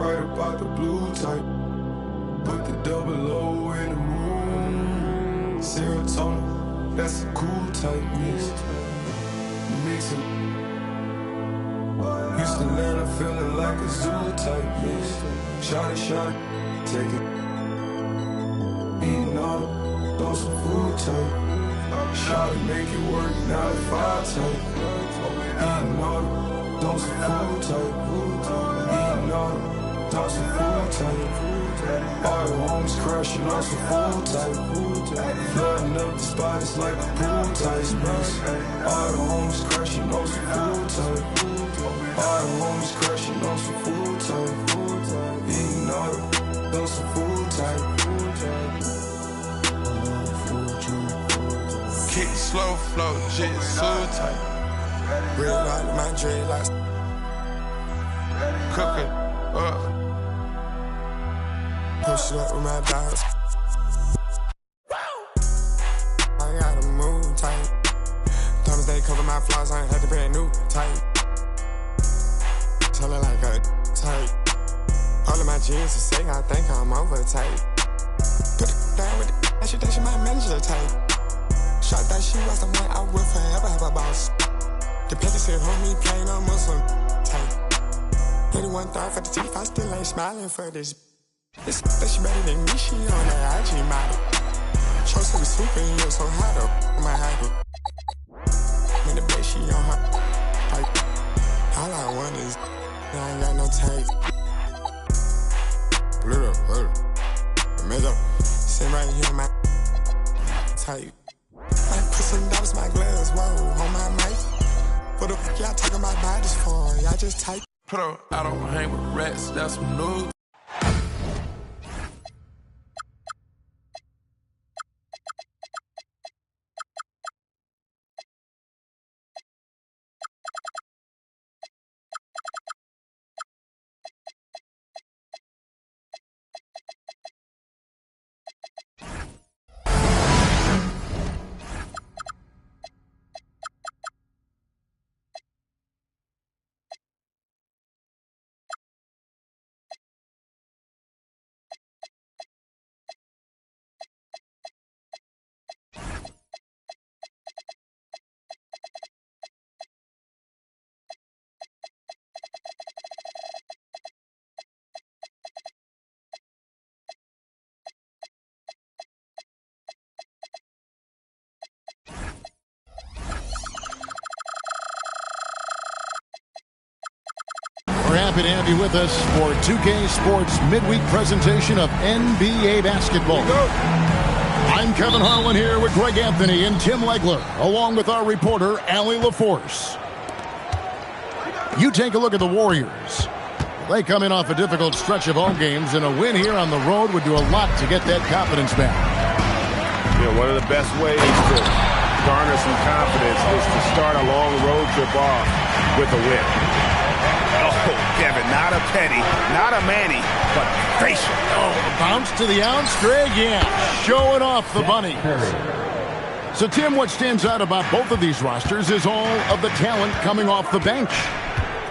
right about the blue type. Put the double O in the moon. Serotonin, that's a cool type mix. Mixing Houston, Atlanta, feeling like a zoo type mix. Shot, take it. Eating all, throw some food type. Shot it, make it work, now it's 5 type. Eating all, throw some food type. Eating all, throw some food type. All the homies crashing on some food type. Flooding up the spot, it's like a pool type mix. All the homies crashing on some food type. All the homies crashing on some food type. Eating all those some food type. Kick slow flow, jitsu type. Real life, my dreadlocks. Cooking up. Push it up with my dogs. I gotta move tight. Thomas they cover my flaws, I ain't had to brand new tight. Tell her like a tight. All of my jeans to say I think I'm over tight. Put it down with it, she think she my manager type. Shot that she was the one I would forever have a boss. The package said homie plain on Muslim type. 81 thought for the teeth, I still ain't smiling for this. This bitch better than me, she on that IG model. Chose to be super in you, so how the am I hiding? When the bitch she on her like, all I want is I ain't got no tape. Little, middle, sit right here on my type. I put some dollars in my gloves, whoa, on my mic. What the fuck y'all talking about bodies for? Y'all just type. Put up, I don't hang with rats, that's some news. We're happy to have you with us for 2K Sports midweek presentation of NBA basketball. I'm Kevin Harlan here with Greg Anthony and Tim Legler, along with our reporter, Allie LaForce. You take a look at the Warriors. They come in off a difficult stretch of home games, and a win here on the road would do a lot to get that confidence back. Yeah, one of the best ways to garner some confidence is to start a long road trip off with a win. Oh, Kevin, not a Petty, not a Manny, but a facial. Oh, a bounce to the ounce, Greg, yeah, showing off the bunny. So, Tim, what stands out about both of these rosters is all of the talent coming off the bench.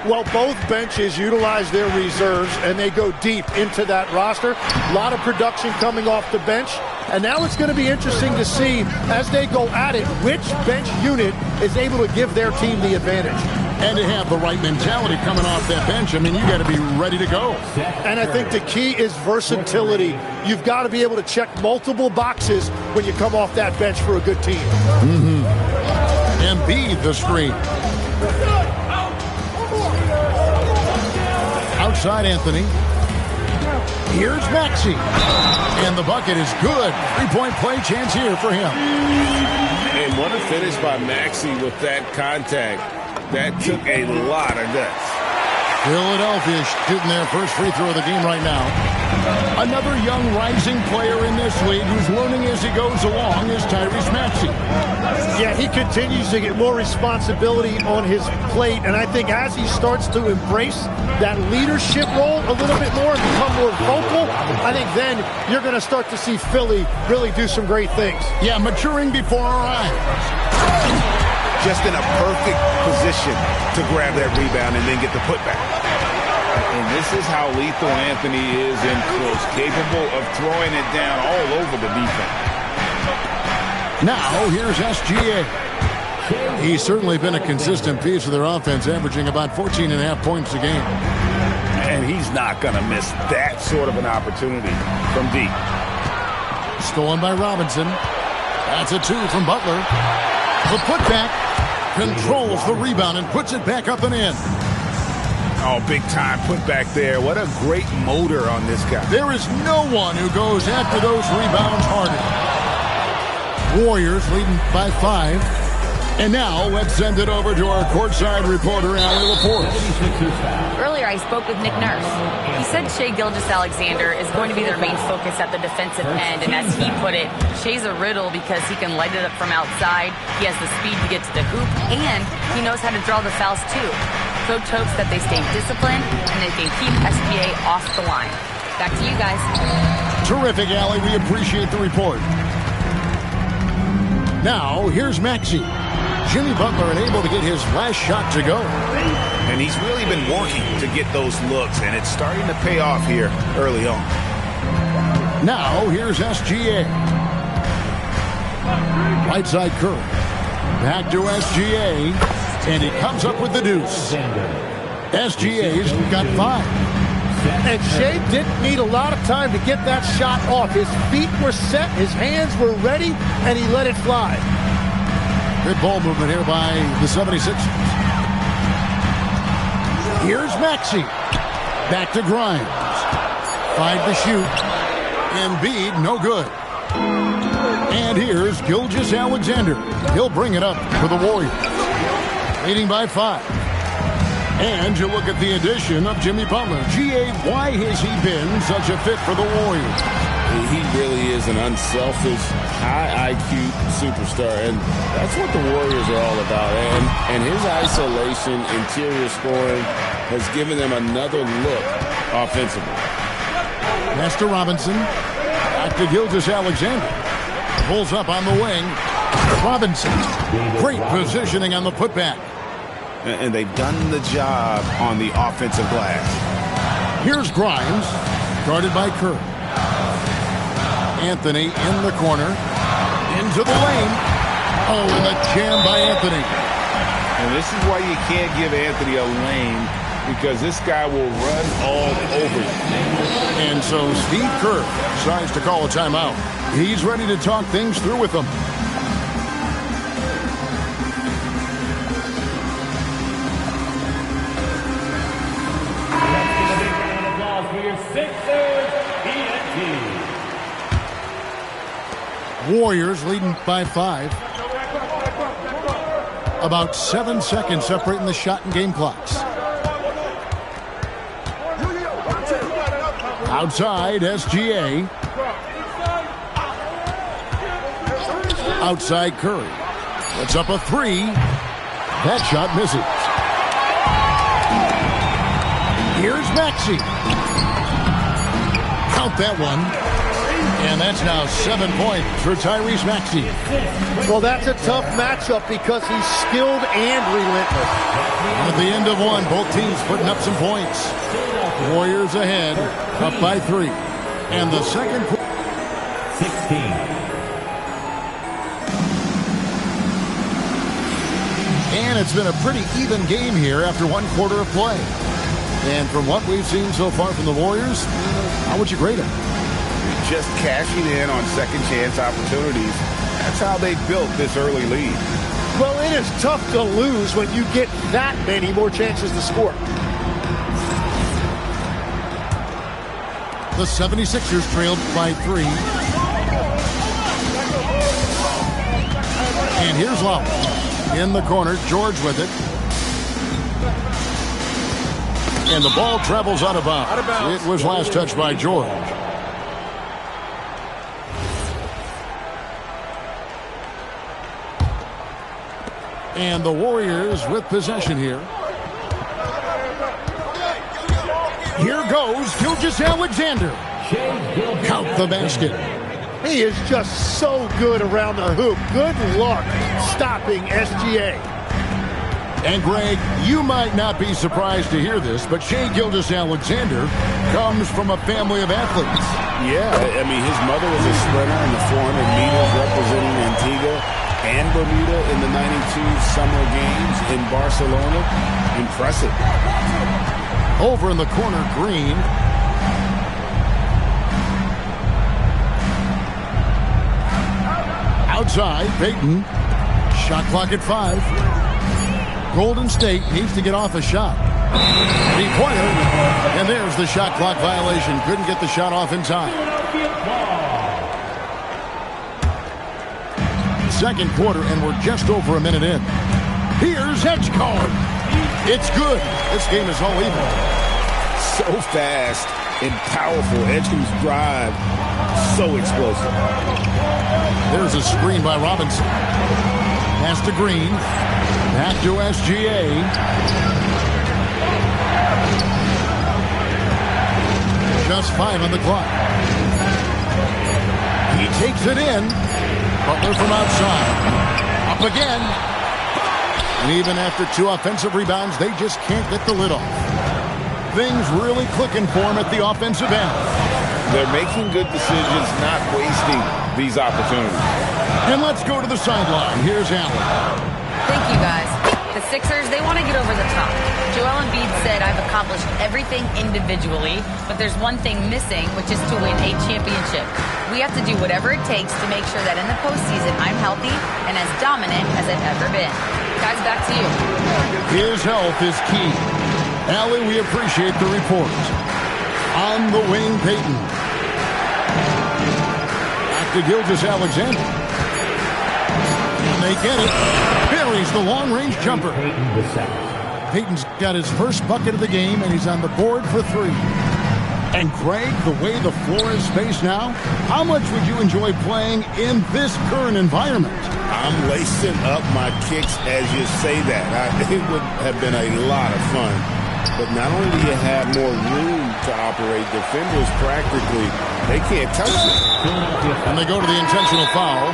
Well, both benches utilize their reserves, and they go deep into that roster. A lot of production coming off the bench. And now it's going to be interesting to see, as they go at it, which bench unit is able to give their team the advantage. And to have the right mentality coming off that bench, I mean, you got to be ready to go. And I think the key is versatility. You've got to be able to check multiple boxes when you come off that bench for a good team. And be the screen. Outside Anthony. Here's Maxey. And the bucket is good. Three-point play chance here for him. And what a finish by Maxey with that contact. That took a lot of guts. Philadelphia shooting their first free throw of the game right now. Another young rising player in this league who's learning as he goes along is Tyrese Maxey. Yeah, he continues to get more responsibility on his plate, and I think as he starts to embrace that leadership role a little bit more and become more vocal, I think then you're going to start to see Philly really do some great things. Yeah, maturing before our eyes. Just in a perfect position to grab that rebound and then get the putback. And this is how lethal Anthony is in close, capable of throwing it down all over the defense. Now, here's SGA. He's certainly been a consistent piece of their offense, averaging about 14.5 points a game. And he's not going to miss that sort of an opportunity from deep. Stolen by Robinson. That's a 2 from Butler. The putback controls the rebound and puts it back up and in. Oh, big time putback there. What a great motor on this guy. There is no one who goes after those rebounds harder. Warriors leading by 5. And now let's send it over to our courtside reporter, Allie Laporte. Earlier, I spoke with Nick Nurse. He said Shai Gilgeous-Alexander is going to be their main focus at the defensive end, and as he put it, Shai's a riddle because he can light it up from outside, he has the speed to get to the hoop, and he knows how to draw the fouls too. Coach hopes that they stay disciplined and they can keep SGA off the line. Back to you guys. Terrific, Allie. We appreciate the report. Now, here's Maxey. Jimmy Butler unable to get his last shot to go. And he's really been working to get those looks, and it's starting to pay off here early on. Now, here's SGA. Right side Curry. Back to SGA. And he comes up with the deuce. SGA's got 5. And Shai didn't need a lot of time to get that shot off. His feet were set, his hands were ready, and he let it fly. Good ball movement here by the 76ers. Here's Maxey. Back to Grimes. 5 to shoot. Embiid, no good. And here's Gilgeous-Alexander. He'll bring it up for the Warriors. Leading by 5. And you look at the addition of Jimmy Butler. G.A., why has he been such a fit for the Warriors? He really is an unselfish, high IQ superstar, and that's what the Warriors are all about. And his isolation, interior scoring has given them another look offensively. Pass to Robinson. Back to Gilgeous-Alexander. Pulls up on the wing. Robinson. Great positioning on the putback. And they've done the job on the offensive glass. Here's Grimes, guarded by Curry. Anthony in the corner, into the lane. Oh, and a jam by Anthony. And this is why you can't give Anthony a lane, because this guy will run all over you. And so Steve Kerr decides to call a timeout. He's ready to talk things through with them. Warriors leading by 5. About 7 seconds separating the shot and game clocks. Outside, SGA. Outside, Curry. Puts up a 3. That shot misses. Here's Maxey. Count that one. And that's now 7 points for Tyrese Maxey. Well, that's a tough matchup because he's skilled and relentless. At the end of one, both teams putting up some points. Warriors ahead, up by 3. And the second quarter. 16. And it's been a pretty even game here after 1 quarter of play. And from what we've seen so far from the Warriors, how would you grade them? Just cashing in on second chance opportunities. That's how they built this early lead. Well, it is tough to lose when you get that many more chances to score. The 76ers trailed by 3. And here's Lowry. In the corner, George with it. And the ball travels out of bounds. It was last touched by George. And the Warriors with possession here. Here goes Gilgeous-Alexander. Count the basket. He is just so good around the hoop. Good luck stopping SGA. And, Greg, you might not be surprised to hear this, but Shai Gilgeous-Alexander comes from a family of athletes. Yeah, I mean, his mother was a sprinter in the 400 meters representing Antigua and Bermuda in the 92 Summer Games in Barcelona. Impressive. Over in the corner, Green. Outside, Payton. Shot clock at 5. Golden State needs to get off a shot. Three-pointer. And there's the shot clock violation. Couldn't get the shot off in time. Second quarter, and we're just over a minute in. Here's Edgecombe. It's good. This game is all even. So fast and powerful. Edgecombe's drive, so explosive. There's a screen by Robinson. Pass to Green. Back to SGA. Just 5 on the clock. He takes it in. Butler from outside. Up again. And even after 2 offensive rebounds, they just can't get the lid off. Things really clicking for him at the offensive end. They're making good decisions, not wasting these opportunities. And let's go to the sideline. Here's Allen. Thank you, guys. The Sixers, they want to get over the top. Joel Embiid said, I've accomplished everything individually, but there's one thing missing, which is to win a championship. We have to do whatever it takes to make sure that in the postseason I'm healthy and as dominant as I've ever been. Guys, back to you. His health is key. Allie, we appreciate the report. On the wing, Payton. Back to Gilgeous-Alexander. And they get it. Buries the long-range jumper. Payton's got his first bucket of the game, and he's on the board for 3. And, Greg, the way the floor is spaced now, how much would you enjoy playing in this current environment? I'm lacing up my kicks as you say that. It would have been a lot of fun. But not only do you have more room to operate, defenders practically, they can't touch it. And they go to the intentional foul.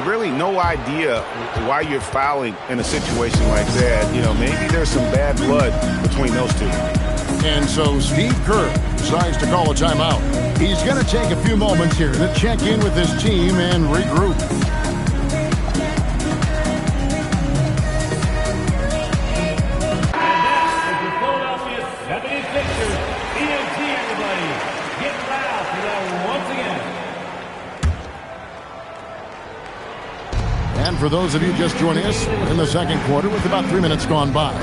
Really no idea why you're fouling in a situation like that. You know, maybe there's some bad blood between those two. And so Steve Kerr decides to call a timeout. He's going to take a few moments here to check in with his team and regroup. And for those of you just joining us in the second quarter with about 3 minutes gone by.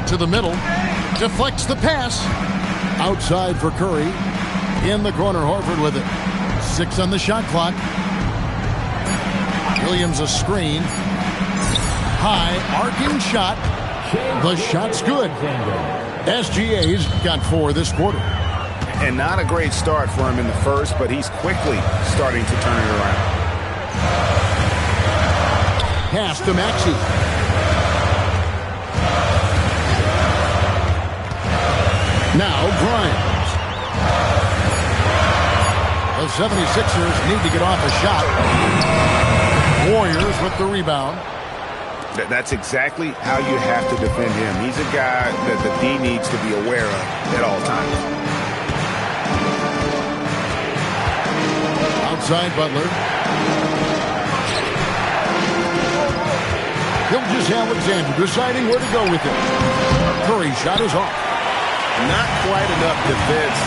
To the middle. Deflects the pass. Outside for Curry. In the corner, Horford with it. 6 on the shot clock. Williams a screen. High, arcing shot. The shot's good. SGA's got 4 this quarter. And not a great start for him in the first, but he's quickly starting to turn it around. Pass to Maxey. Now Grimes. The 76ers need to get off a shot. Warriors with the rebound. That's exactly how you have to defend him. He's a guy that the D needs to be aware of at all times. Outside Butler. Gilgeous-Alexander deciding where to go with it. Curry shot is off. Not quite enough defense.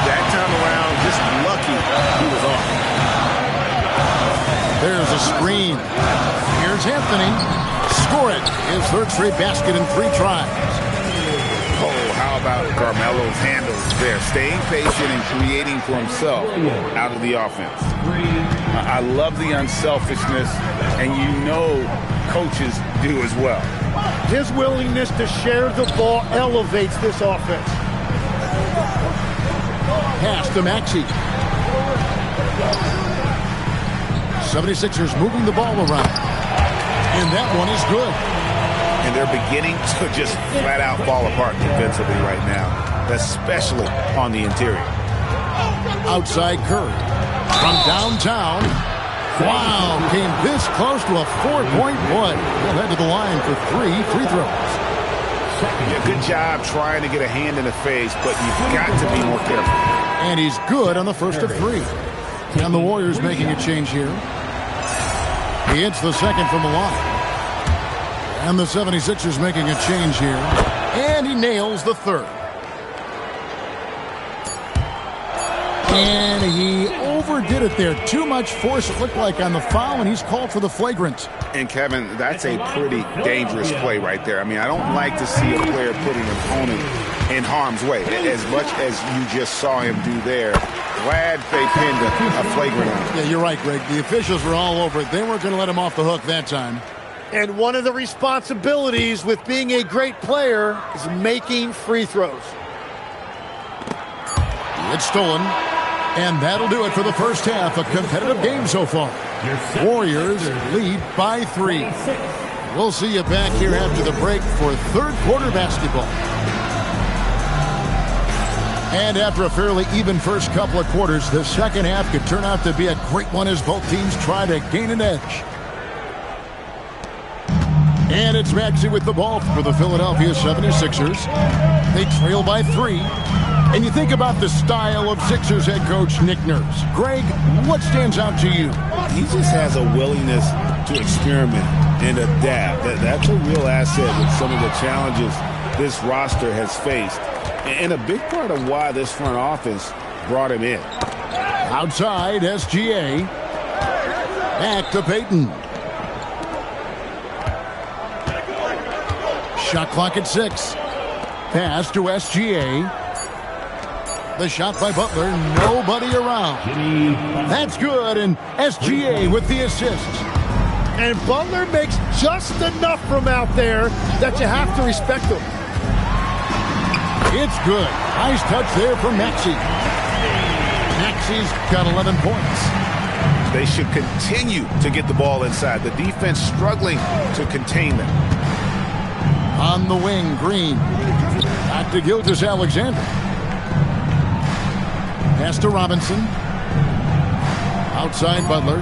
That time around, just lucky he was off. There's a screen. Here's Anthony. Score it. His third straight basket in 3 tries. Oh, how about Carmelo's handles there? Staying patient and creating for himself out of the offense. I love the unselfishness, and you know coaches do as well. His willingness to share the ball elevates this offense. Pass to Maxey. 76ers moving the ball around. And that one is good. And they're beginning to just flat out fall apart defensively right now, especially on the interior. Outside Curry. From downtown, Wow, came this close to a 4-point play. He'll head to the line for 3 free throws. Yeah, good job trying to get a hand in the face, but you've got to be more careful. And he's good on the first of 3. And the Warriors making a change here. He hits the second from the line. And the 76ers making a change here. And he nails the third. And he overdid it there. Too much force, it looked like, on the foul, and he's called for the flagrant. And, Kevin, that's a pretty dangerous play right there. I mean, I don't like to see a player put an opponent in harm's way, as much as you just saw him do there. Glad they pinned a flagrant on him. Yeah, you're right, Greg. The officials were all over it. They weren't going to let him off the hook that time. And one of the responsibilities with being a great player is making free throws. It's stolen. And that'll do it for the first half. A competitive game so far. Warriors lead by 3. We'll see you back here after the break for third quarter basketball. And after a fairly even first couple of quarters, the second half could turn out to be a great one as both teams try to gain an edge. And it's Maxey with the ball for the Philadelphia 76ers. They trail by 3. And you think about the style of Sixers head coach Nick Nurse. Greg, what stands out to you? He just has a willingness to experiment and adapt. That's a real asset with some of the challenges this roster has faced. And a big part of why this front office brought him in. Outside, SGA. Back to Payton. Shot clock at 6. Pass to SGA. The shot by Butler. Nobody around. That's good, and SGA with the assist. And Butler makes just enough from out there that you have to respect him. It's good. Nice touch there from Maxey. Maxey's got 11 points. They should continue to get the ball inside. The defense struggling to contain them. On the wing, Green. Back to Gilgeous-Alexander. Pass to Robinson. Outside Butler.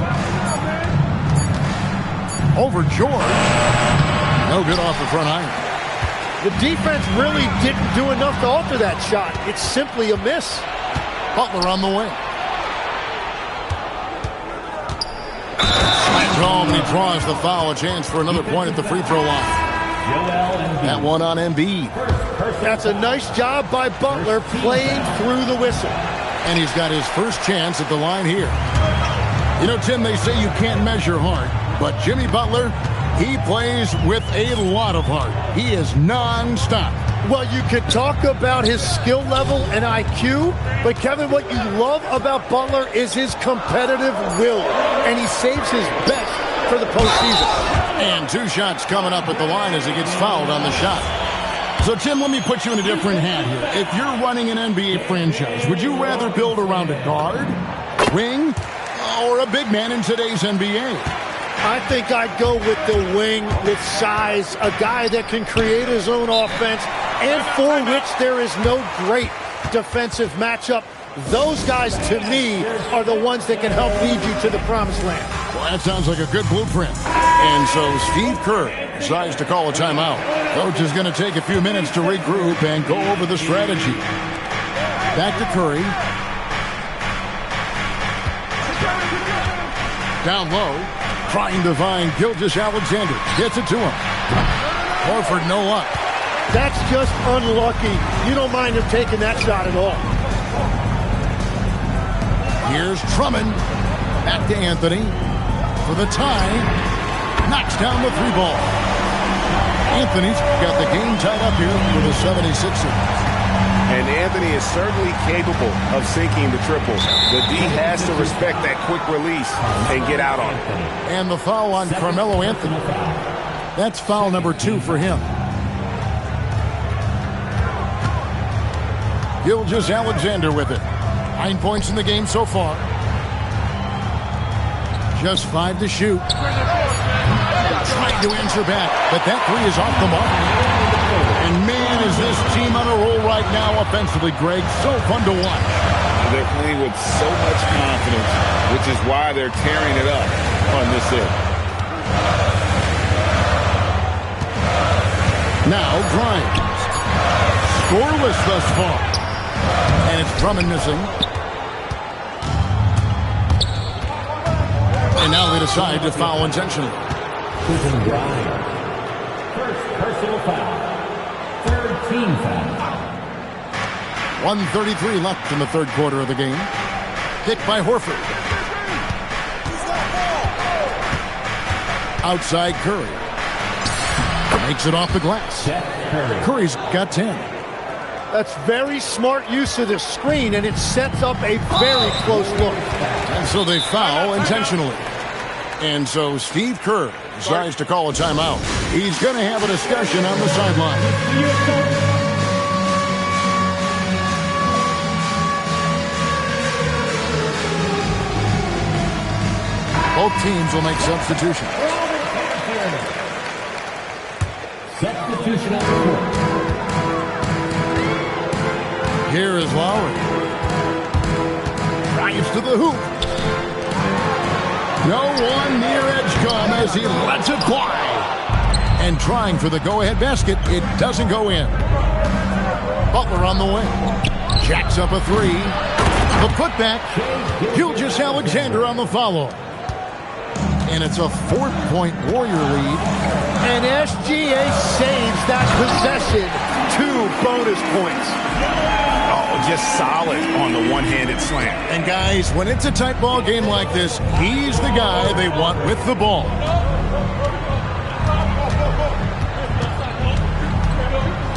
Over George. No good off the front iron. The defense really didn't do enough to alter that shot. It's simply a miss. Butler on the wing. Slammed home, and he draws the foul. A chance for another point at the free throw line. That one on Embiid. That's a nice job by Butler playing through the whistle. And he's got his first chance at the line here. You know, Tim, they say you can't measure heart, but Jimmy Butler, he plays with a lot of heart. He is non-stop. Well, you could talk about his skill level and IQ, but Kevin, what you love about Butler is his competitive will, and he saves his best for the postseason. And 2 shots coming up at the line as he gets fouled on the shot. So, Tim, let me put you in a different hat here. If you're running an NBA franchise, would you rather build around a guard, wing, or a big man in today's NBA? I think I'd go with the wing with size, a guy that can create his own offense, and for which there is no great defensive matchup. Those guys, to me, are the ones that can help lead you to the promised land. Well, that sounds like a good blueprint. And so Steve Kerr decides to call a timeout. Coach is going to take a few minutes to regroup and go over the strategy. Back to Curry. Down low. Trying to find Gilgeous-Alexander. Gets it to him. Horford, no luck. That's just unlucky. You don't mind him taking that shot at all. Here's Drummond. Back to Anthony. For the tie. Knocks down the 3-ball. Anthony's got the game tied up here for the 76ers. And Anthony is certainly capable of sinking the triples. The D has to respect that quick release and get out on it. And the foul on Carmelo Anthony. That's foul number 2 for him. Gilgeous-Alexander with it. 9 points in the game so far. Just 5 to shoot. Trying to answer back, but that 3 is off the mark. And man, is this team on a roll right now offensively, Greg. So fun to watch. They're playing with so much confidence, which is why they're tearing it up on this end. Now Grimes. Scoreless thus far. And it's Drummond missing. And now they decide to foul intentionally. Susan Grimes. First personal foul. Third team foul. 1:33 left in the third quarter of the game. Kicked by Horford. Outside Curry. Makes it off the glass. Curry's got 10. That's very smart use of the screen, and it sets up a very close look. And so they foul intentionally. And so Steve Kerr decides to call a timeout. He's going to have a discussion on the sideline. Both teams will make substitutions. Substitution on the court. Here is Lowry. Drives to the hoop. No one near Edgecombe as he lets it fly. And trying for the go-ahead basket, it doesn't go in. Butler on the wing. Jacks up a three. The putback. Gilgeous-Alexander on the follow. And it's a 4-point Warrior lead. And SGA saves that possession. 2 bonus points. Oh, just solid on the one-handed slam. And guys, when it's a tight ball game like this, he's the guy they want with the ball.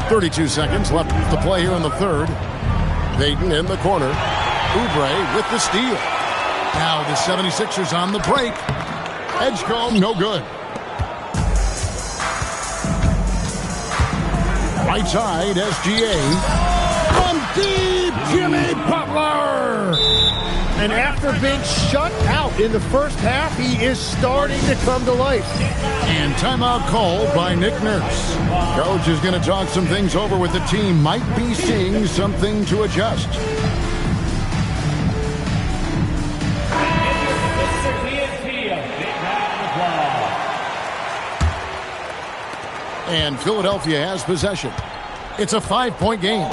.32 seconds left to play here in the third. Dayton in the corner. Oubre with the steal. Now the 76ers on the break. Edgecombe, no good. Right side, SGA. From deep, Jimmy Butler. And after being shut out in the first half, he is starting to come to life. And timeout called by Nick Nurse. Coach is going to talk some things over with the team. Might be seeing something to adjust. And Philadelphia has possession. It's a 5-point game.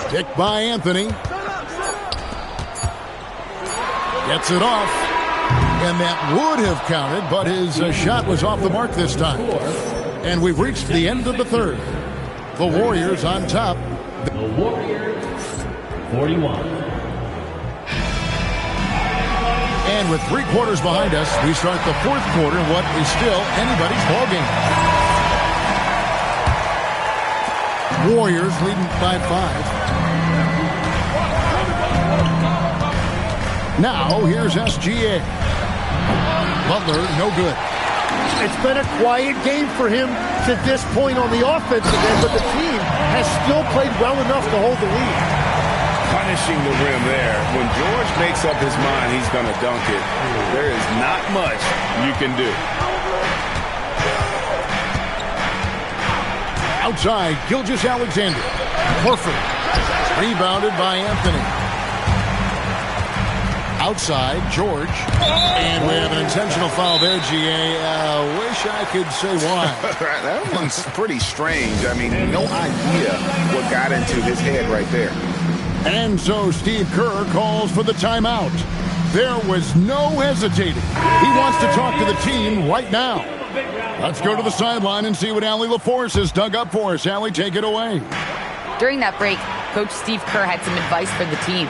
Kicked by Anthony. Gets it off. And that would have counted, but his shot was off the mark this time. And we've reached the end of the third. The Warriors on top. The Warriors, 41. And with 3 quarters behind us, we start the fourth quarter in what is still anybody's ball game. Warriors leading by 5. Now here's SGA. Butler, no good. It's been a quiet game for him to this point on the offensive end, but the team has still played well enough to hold the lead. Punishing the rim there. When George makes up his mind he's going to dunk it, there is not much you can do. Outside, Gilgeous-Alexander. Horford. Rebounded by Anthony. Outside, George. And we have an intentional foul there, GA. Wish I could say why. That one's pretty strange. I mean, no idea what got into his head right there. And so Steve Kerr calls for the timeout. There was no hesitating. He wants to talk to the team right now. Let's go to the sideline and see what Allie LaForce has dug up for us. Allie, take it away. During that break, Coach Steve Kerr had some advice for the team.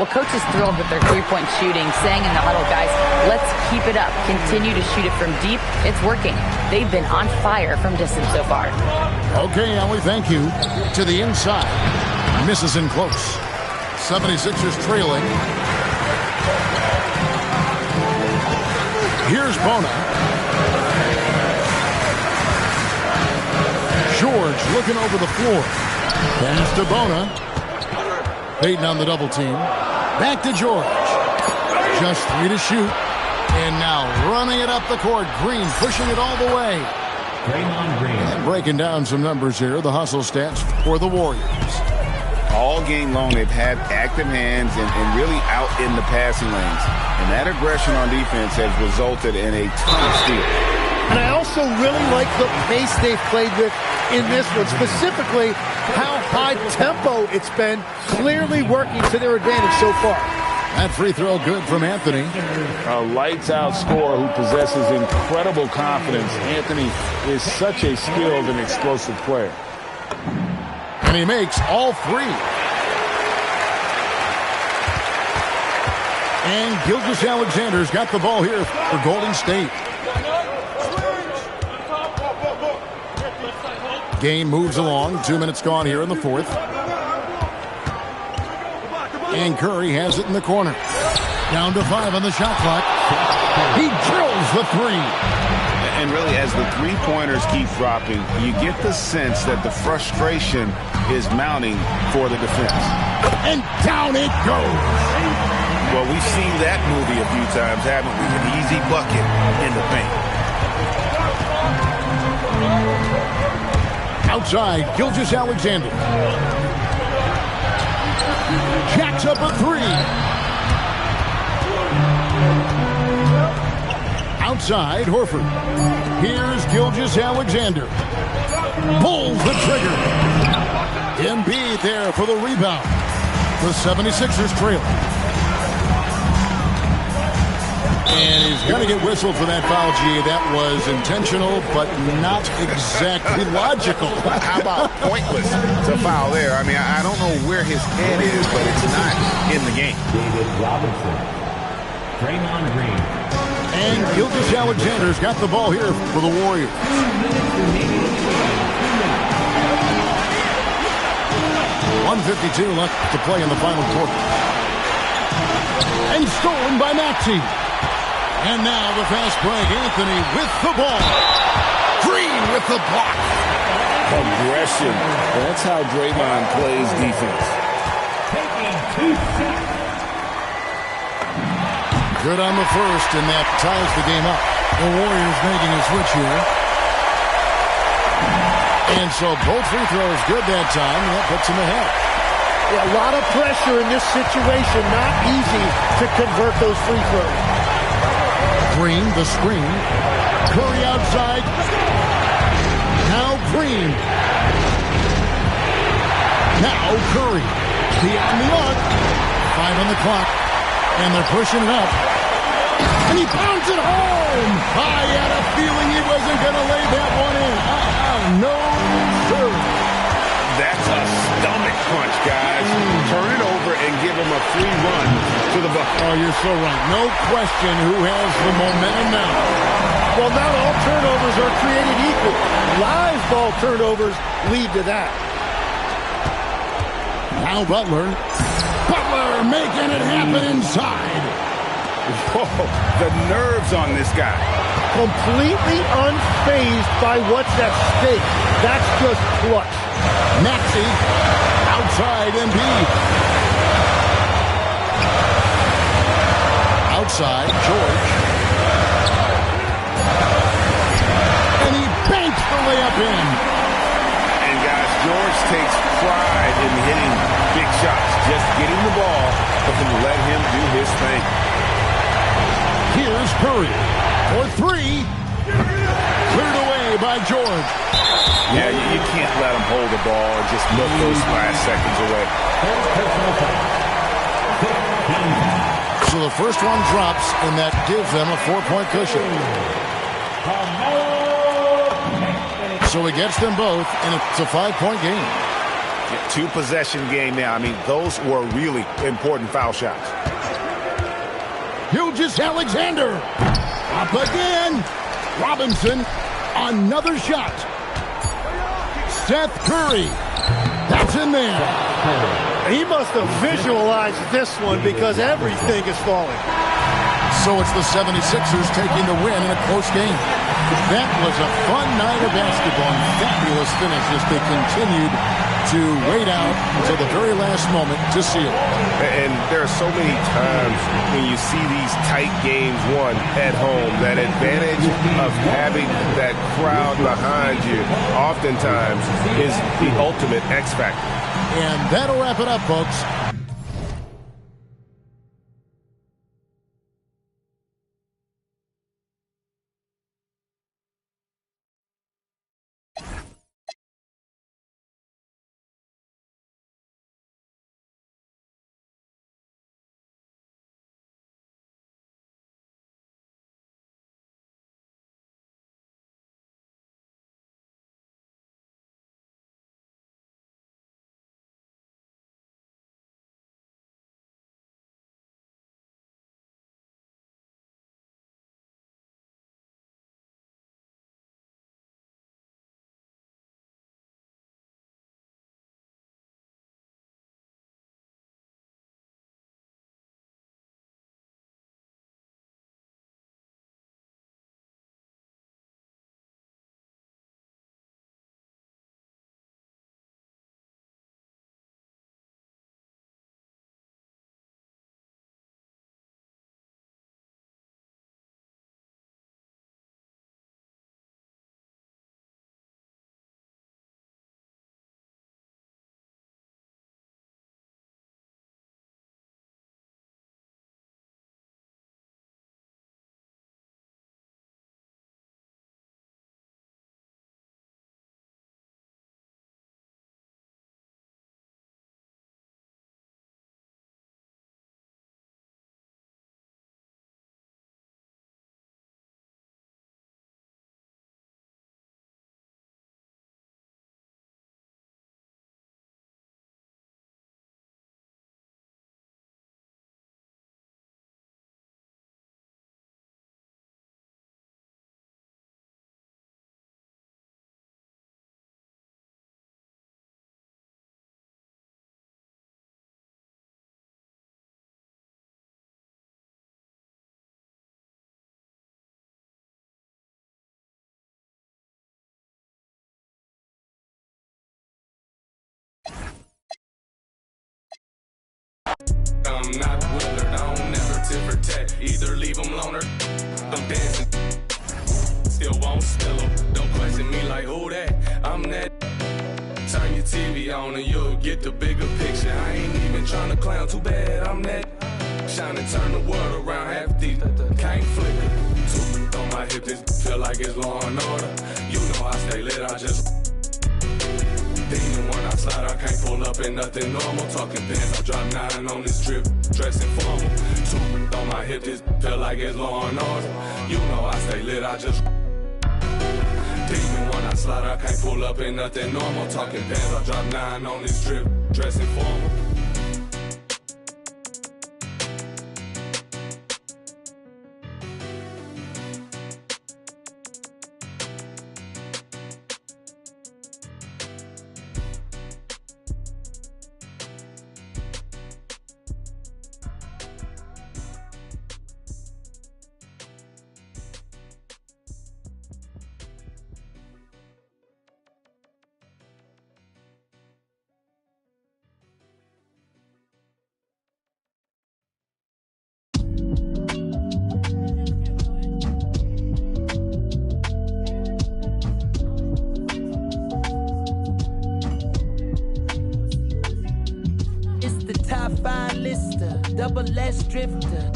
Well, Coach is thrilled with their three-point shooting, saying in the huddle, guys, let's keep it up. Continue to shoot it from deep. It's working. They've been on fire from distance so far. Okay, Allie, thank you. To the inside. Misses in close. 76ers trailing. Here's Bona. George looking over the floor. Pass to Bona. Payton on the double team. Back to George. Just 3 to shoot. And now running it up the court. Green pushing it all the way. Draymond Green. And breaking down some numbers here. The hustle stats for the Warriors. All game long, they've had active hands and really out in the passing lanes. And that aggression on defense has resulted in a ton of steals. And I also really like the pace they've played with in this one, specifically how high tempo it's been, clearly working to their advantage so far. That free throw good from Anthony. A lights-out scorer who possesses incredible confidence. Anthony is such a skilled and explosive player. And he makes all three. And Gilgeous-Alexander's got the ball here for Golden State. Game moves along. 2 minutes gone here in the fourth. And Curry has it in the corner. Down to 5 on the shot clock. He drills the three. And really, as the three-pointers keep dropping, you get the sense that the frustration is mounting for the defense. And down it goes. Well, we've seen that movie a few times, haven't we? An easy bucket in the paint. Outside, Gilgeous-Alexander. Jacks up a three. Outside, Horford. Here's Gilgeous-Alexander. Pulls the trigger. Embiid there for the rebound. The 76ers trail. And he's going to get whistled for that foul, G. That was intentional, but not exactly logical. How about pointless to foul there? I mean, I don't know where his head is, but it's not in the game. David Robinson. Draymond Green. And Gilgeous-Alexander's got the ball here for the Warriors. 2 minutes remaining. 1:52 left to play in the final quarter. And stolen by Maxey. And now the fast break. Anthony with the ball. Green with the block. Aggression. That's how Draymond plays defense. Taking 2 shots. Good on the first, and that ties the game up. The Warriors making a switch here. And so both free throws good that time. That puts them ahead. Yeah, a lot of pressure in this situation. Not easy to convert those free throws. Green, the screen. Curry outside. Now Green. Now Curry. Beyond the arc. 5 on the clock. And they're pushing it up. And he pounds it home. I had a feeling he wasn't going to lay that one in. No, sir. That's a stomach punch, guys. Turn it over and give him a free run to the bucket. Oh, you're so right. No question who has the momentum now. Well, not all turnovers are created equal. Live ball turnovers lead to that. Now Butler. Butler making it happen inside. Whoa, the nerves on this guy. Completely unfazed by what's at stake. That's just clutch. Maxey outside Embiid. Outside George. And he banks the layup in. And guys, George takes pride in hitting big shots. Just getting the ball, but let him do his thing. Here's Curry for three. Cleared away by George. Yeah, you can't let him hold the ball and just look those last seconds away. So the first one drops, and that gives them a 4-point cushion. So he gets them both, and it's a 5-point game. 2-possession game now. I mean, those were really important foul shots. Gilgeous-Alexander. Up again. Robinson. Another shot. Seth Curry. That's in there. He must have visualized this one because everything is falling. So it's the 76ers taking the win in a close game. That was a fun night of basketball and fabulous finish as they continued to wait out until the very last moment to seal it. And there are so many times when you see these tight games won at home, that advantage of having that crowd behind you oftentimes is the ultimate X factor. And that'll wrap it up, folks. I'm not Willard, I don't never tit for tat. Either leave them alone or I'm dancing. Still won't spill them. Don't question me like who that. I'm that. Turn your TV on and you'll get the bigger picture. I ain't even trying to clown, too bad I'm that. Shine and turn the world around, half these can't flicker. Two on my hip, this feel like it's law and order. You know I stay lit, I just when I slide, I can't pull up in nothing normal. Talking pants, I drop 9 on this trip, dressing formal. Two on my hip, this feel like it's law and order. You know I stay lit, I just demon when I slide, I can't pull up in nothing normal. Talking pants, I drop 9 on this trip, dressing formal. Double S drifter.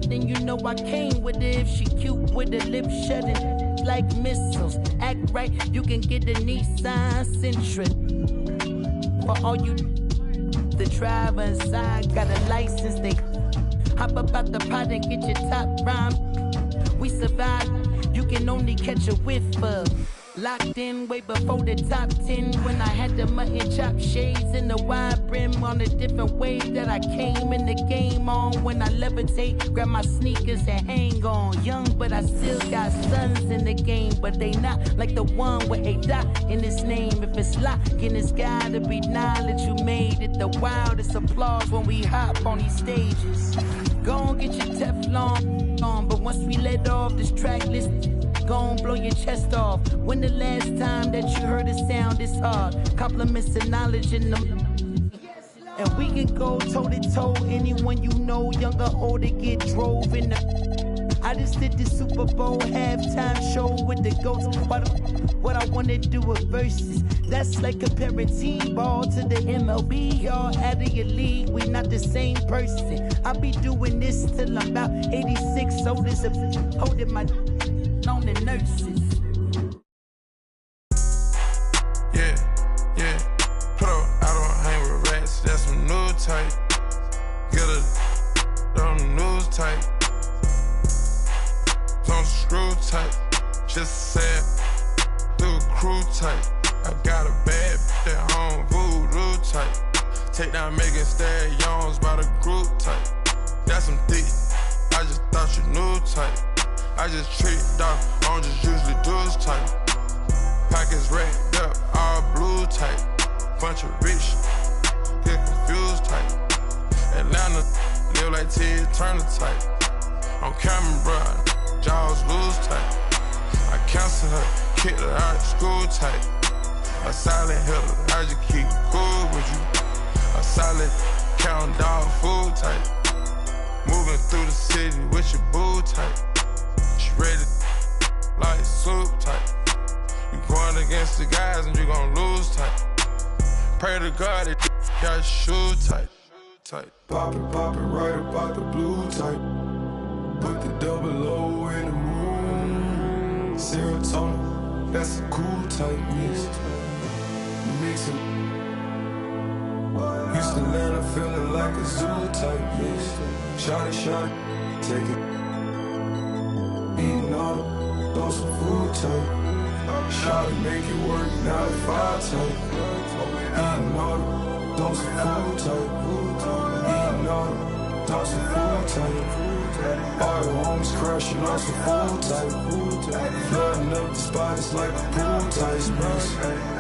Then you know I came with it. If she cute with the lip shutting like missiles. Act right, you can get the Nissan Sentra. For all you the driver inside got a license, they hop up out the pot and get your top rhyme. We survive, you can only catch a whiff of. Locked in way before the top 10 when I had the mutton chop shades and the wide brim on a different wave that I came in the game on. When I levitate, grab my sneakers and hang on. Young, but I still got sons in the game, but they not like the one with a dot in his name. If it's locking, it's gotta be knowledge. You made it the wildest applause when we hop on these stages. Go on, get your Teflon on, but once we let off this track list, gon' blow your chest off. When the last time that you heard a sound this hard? Compliments and knowledge in them. And we can go toe to toe. Anyone you know, young or old, get drove in the. I I just did the Super Bowl halftime show with the GOATs. What I wanna do with verses. That's like comparing T-ball to the MLB. Y'all out of your league, we not the same person. I'll be doing this till I'm about 86. So this holding my on the nurses. Yeah. Put up, I don't hang with rats. That's some new type. Get a on the news type. Don't screw type. Just said through a crew type. I got a bad bitch at home, voodoo type. Take down Megan Stallions by the group type. That's some thick. I just thought you knew type. I just treat dog, I don't just usually do this type. Pockets racked up, all blue type. Bunch of rich, get confused type. Atlanta, live like Ted Turner type. On camera, bruh, jaws loose type. I cancel her, kicked her out of school type. A silent hitter, I just keep cool with you. A silent count dog food type. Moving through the city with your boo type. She ready like soup type. You going against the guys and you gon' lose type. Pray to God that got your shoe type. Pop it right about the blue type. Put the double O in the room. Serotonin, that's a cool type mix. Mix it. Houston, Atlanta, feeling like a zoo type mix. Shot it, take it. Eating all those some food type. Shot it, make it work, now the 5 type. Eating all those some food type. Eating all those some food type. All the homies crashing on some food type. Flooding up the spot, it's like a pool type mix.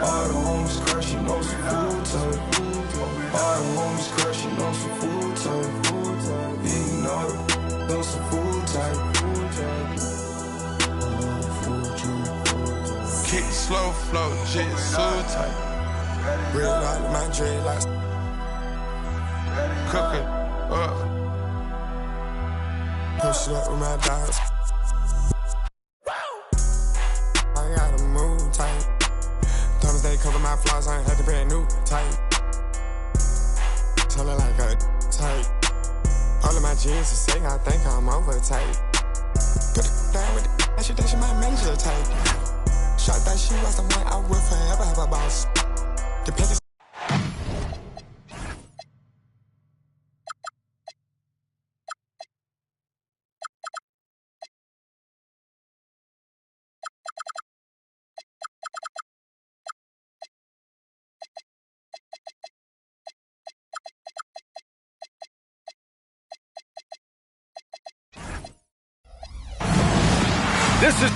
All the homies crashing on some food type. All the homies crashing on some food type. Eating all those some food type. Kick slow flow, jitsu type. Real light, my dreadlocks. Cook it up. Push it up with my dogs. I gotta move tight. Thomas, they cover my flaws, I ain't had to brand new type. Tell her like a type. All of my jeans are sick, I think I'm over tight. Put it down with the that she my major type. Shot that she was the one I would forever have a boss. The pickers. This is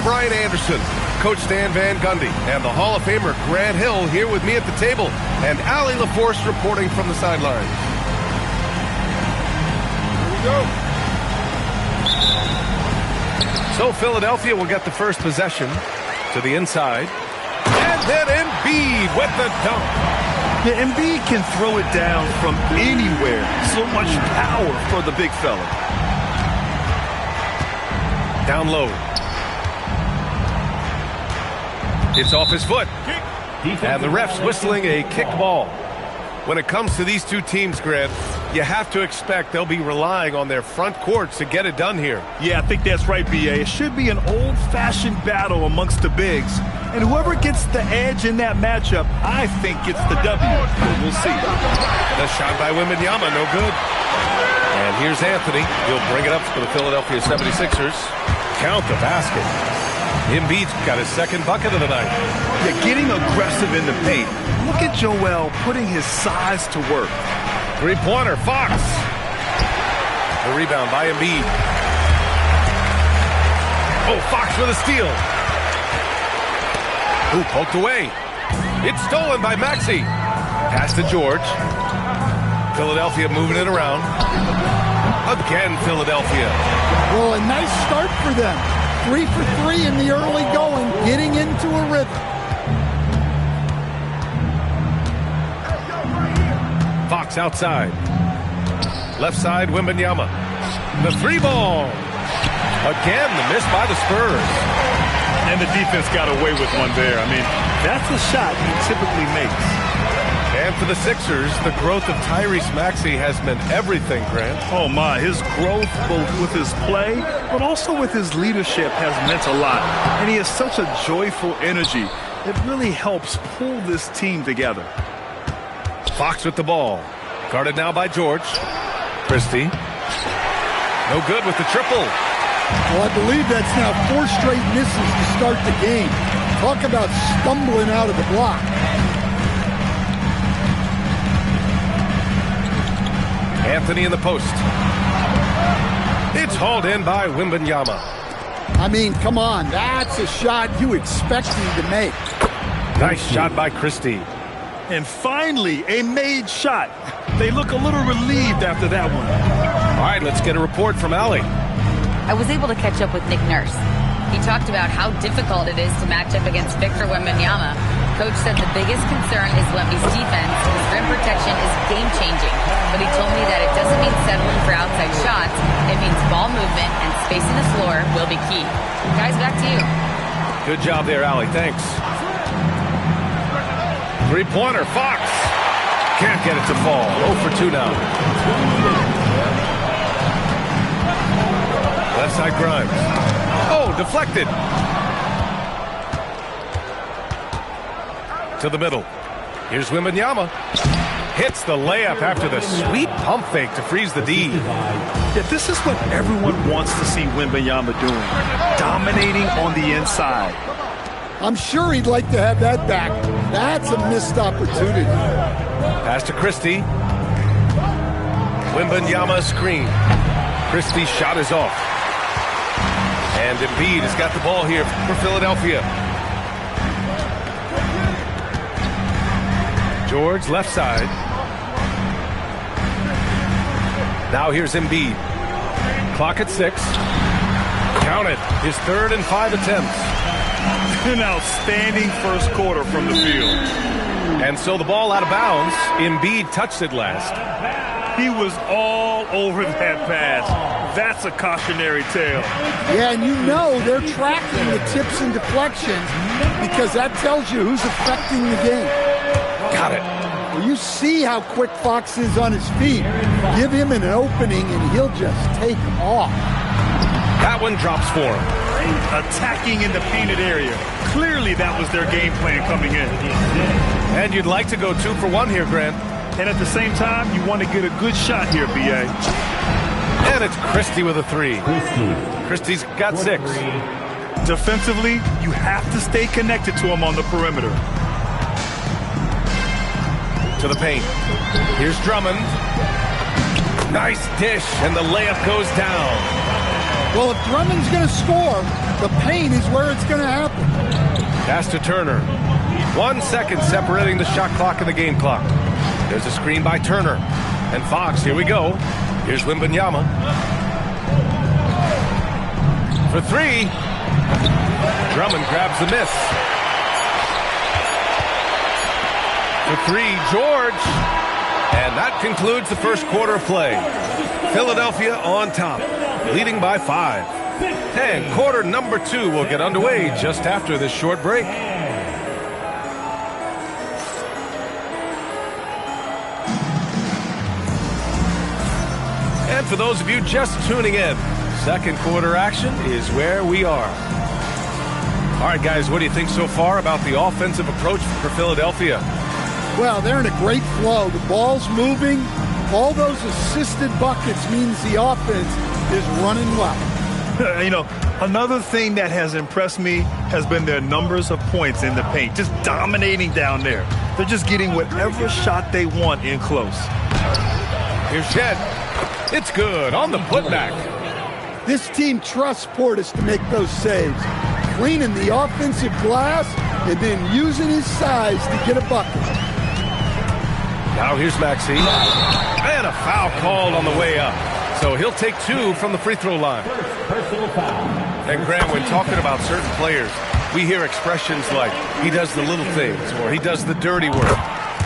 Brian Anderson, Coach Stan Van Gundy, and the Hall of Famer Grant Hill here with me at the table, and Allie LaForce reporting from the sidelines. Here we go. So Philadelphia will get the first possession to the inside. And then Embiid with the dunk. Yeah, Embiid can throw it down from anywhere. So much power for the big fella. Down low. It's off his foot. And the ref's whistling a kick ball. When it comes to these two teams, Grant, you have to expect they'll be relying on their front courts to get it done here. Yeah, I think that's right, B.A. It should be an old-fashioned battle amongst the bigs. And whoever gets the edge in that matchup, I think gets the W. But we'll see. The shot by Wembanyama, no good. And here's Anthony. He'll bring it up for the Philadelphia 76ers. Count the basket. Embiid's got his second bucket of the night. Yeah, getting aggressive in the paint. Look at Joel putting his size to work. Three-pointer, Fox. The rebound by Embiid. Oh, Fox with a steal. Ooh, poked away. It's stolen by Maxey. Pass to George. Philadelphia moving it around. Again, Philadelphia. Well, a nice start for them. 3 for 3 in the early going, getting into a rhythm. Fox outside. Left side, Wembanyama. The three ball. Again, the miss by the Spurs. And the defense got away with one there. I mean, that's a shot he typically makes. And for the Sixers, the growth of Tyrese Maxey has meant everything, Grant. Oh, my. His growth, both with his play, but also with his leadership, has meant a lot. And he has such a joyful energy. It really helps pull this team together. Fox with the ball. Guarded now by George. Christie. No good with the triple. Well, I believe that's now 4 straight misses to start the game. Talk about stumbling out of the block. Anthony in the post. It's hauled in by Wembanyama. I mean, come on. That's a shot you expect him to make. Nice shot by Christie. And finally, a made shot. They look a little relieved after that one. All right, let's get a report from Allie. I was able to catch up with Nick Nurse. He talked about how difficult it is to match up against Victor Wembanyama. Coach said the biggest concern is Wemby's defense. His rim protection is game-changing. But he told me that it doesn't mean settling for outside shots. It means ball movement and spacing the floor will be key. Guys, back to you. Good job there, Allie. Thanks. Three-pointer, Fox. Can't get it to fall. 0 for 2 now. Left side, Grimes. Oh, deflected. To the middle. Here's Wembanyama. Hits the layup after the sweet pump fake to freeze the D. Yeah, this is what everyone wants to see Wembanyama doing. Dominating on the inside. I'm sure he'd like to have that back. That's a missed opportunity. Pass to Christie. Wembanyama screen. Christie's shot is off. And Embiid has got the ball here for Philadelphia. George, left side. Now here's Embiid. Clock at 6. Count it. His 3rd and 5 attempts. An outstanding first quarter from the field. And so the ball out of bounds. Embiid touched it last. He was all over that pass. That's a cautionary tale. Yeah, and you know they're tracking the tips and deflections because that tells you who's affecting the game. Got it. Well, you see how quick Fox is on his feet. Give him an opening and he'll just take off. That one drops for him. Attacking in the painted area. Clearly that was their game plan coming in. And you'd like to go 2 for 1 here, Grant. And at the same time, you want to get a good shot here, B.A. And it's Christie with a 3. Christie's got 6. Defensively, you have to stay connected to him on the perimeter. To the paint. Here's Drummond. Nice dish, and the layup goes down. Well, if Drummond's going to score, the paint is where it's going to happen. Pass to Turner. 1 second separating the shot clock and the game clock. There's a screen by Turner. And Fox, here we go. Here's Wembanyama. For 3. Drummond grabs the miss. For three, George. And that concludes the first quarter of play. Philadelphia on top, leading by 5. And quarter number 2 will get underway just after this short break. And for those of you just tuning in, second quarter action is where we are. All right, guys, what do you think so far about the offensive approach for Philadelphia? Well, they're in a great flow. The ball's moving. All those assisted buckets means the offense is running well. You know, another thing that has impressed me has been their numbers of points in the paint, just dominating down there. They're just getting whatever shot they want in close. Here's Shed. It's good on the putback. This team trusts Portis to make those saves, cleaning the offensive glass and then using his size to get a bucket. Now here's Maxey. And a foul called on the way up. So he'll take 2 from the free throw line. And Grant, when talking about certain players, we hear expressions like, he does the little things, or he does the dirty work.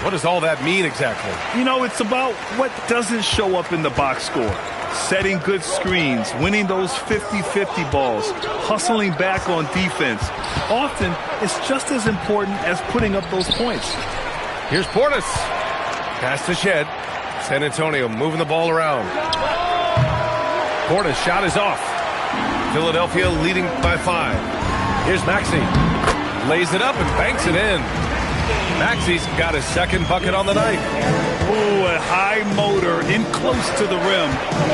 What does all that mean exactly? You know, it's about what doesn't show up in the box score. Setting good screens, winning those 50-50 balls, hustling back on defense. Often, it's just as important as putting up those points. Here's Portis. Pass to Shed. San Antonio moving the ball around. Portis' shot is off. Philadelphia leading by 5. Here's Maxey. Lays it up and banks it in. Maxey's got his second bucket on the night. Oh, a high motor in close to the rim.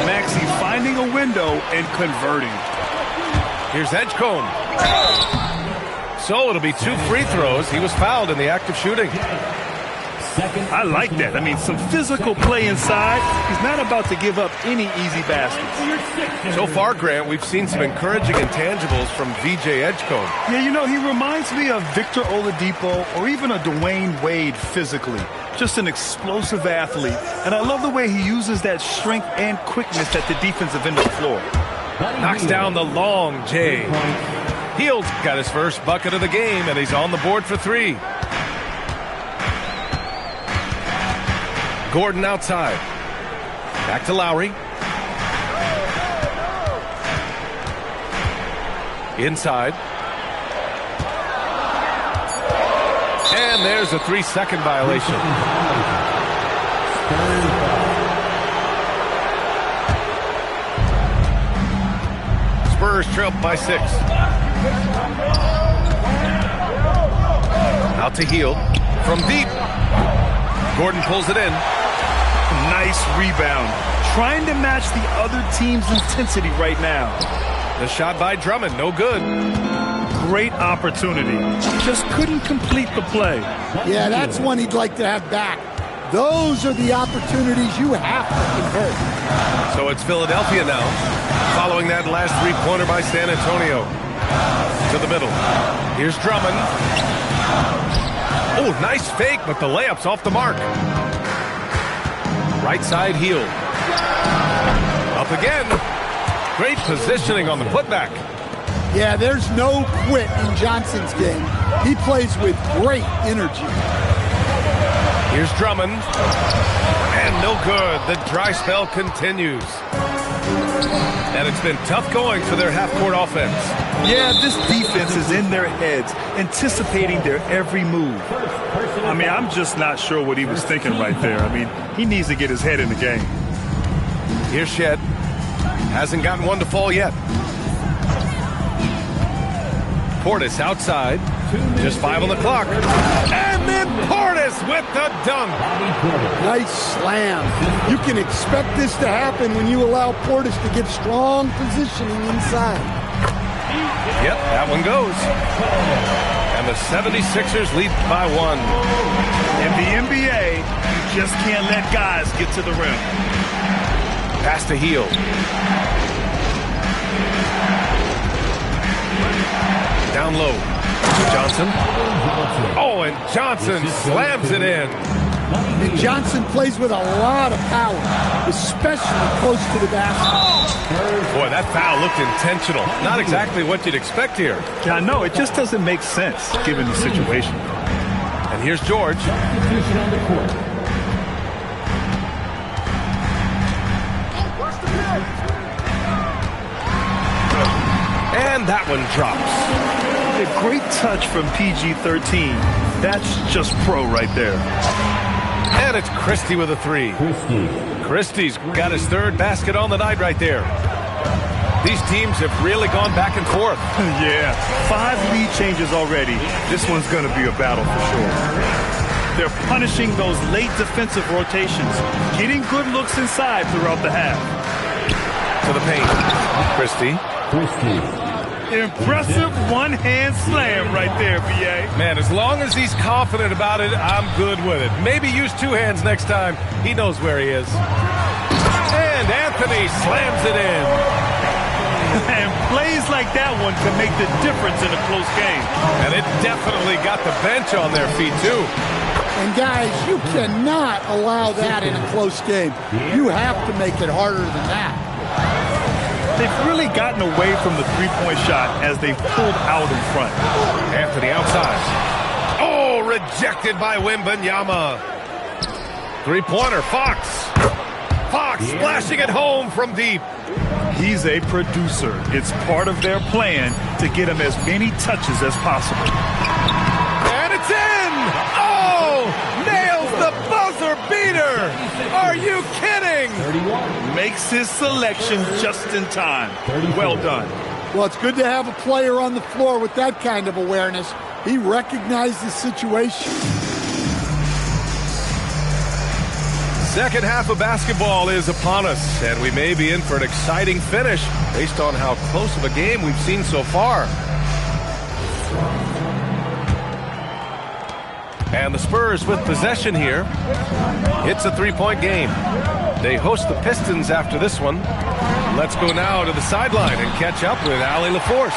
Maxey finding a window and converting. Here's Edgecombe. So it'll be 2 free throws. He was fouled in the act of shooting. I like that. I mean, some physical play inside. He's not about to give up any easy baskets. So far, Grant, we've seen some encouraging intangibles from VJ Edgecombe. Yeah, you know, he reminds me of Victor Oladipo or even a Dwayne Wade physically. Just an explosive athlete. And I love the way he uses that strength and quickness at the defensive end of the floor. Knocks down the long J. Hield's got his first bucket of the game, and he's on the board for 3. Gordon outside. Back to Lowry. Inside. And there's a 3-second violation. Spurs trail by 6. Out to Hield. From deep. Gordon pulls it in. Nice rebound. Trying to match the other team's intensity right now. The shot by Drummond, no good. Great opportunity. Just couldn't complete the play. Yeah, that's one he'd like to have back. Those are the opportunities you have to convert. So it's Philadelphia now, following that last 3-pointer by San Antonio. To the middle. Here's Drummond. Oh, nice fake, but the layup's off the mark. Right side heel. Up again. Great positioning on the putback. Yeah, there's no quit in Johnson's game. He plays with great energy. Here's Drummond. And no good. The dry spell continues. And it's been tough going for their half-court offense. Yeah, this defense is in their heads, anticipating their every move. I mean, I'm just not sure what he was thinking right there. I mean, he needs to get his head in the game. Here's Shed. Hasn't gotten one to fall yet. Portis outside. Just 5 on the clock. And then Portis with the dunk. Nice slam. You can expect this to happen when you allow Portis to get strong positioning inside. Yep, that one goes. And the 76ers lead by 1. In the NBA, you just can't let guys get to the rim. Pass to Hield. Down low. Johnson. Oh, and Johnson slams it in. And Johnson plays with a lot of power, especially close to the basket. Boy, that foul looked intentional. Not exactly what you'd expect here. Yeah, I know. It just doesn't make sense given the situation. And here's George. Substitution on the court. And that one drops. A great touch from PG-13. That's just pro right there. And it's Christie with a three. Christie's got his third basket on the night right there. These teams have really gone back and forth. Yeah, 5 lead changes already. This one's going to be a battle for sure. They're punishing those late defensive rotations, getting good looks inside throughout the half. To the paint. Christie. Impressive one-hand slam right there, B.A. Man, as long as he's confident about it, I'm good with it. Maybe use 2 hands next time. He knows where he is. And Anthony slams it in. And plays like that one can make the difference in a close game. And it definitely got the bench on their feet, too. And guys, you cannot allow that in a close game. You have to make it harder than that. They've really gotten away from the three-point shot as they pulled out in front. Anthony outside. Oh, rejected by Wembanyama. Three-pointer, Fox. Fox splashing it home from deep. He's a producer. It's part of their plan to get him as many touches as possible. And it's in! Oh! Nails the buzzer beater! Are you kidding? Makes his selection just in time. Well done. Well, it's good to have a player on the floor with that kind of awareness. He recognized the situation. Second half of basketball is upon us, and we may be in for an exciting finish based on how close of a game we've seen so far. And the Spurs with possession here. It's a 3-point game. They host the Pistons after this one. Let's go now to the sideline and catch up with Allie LaForce.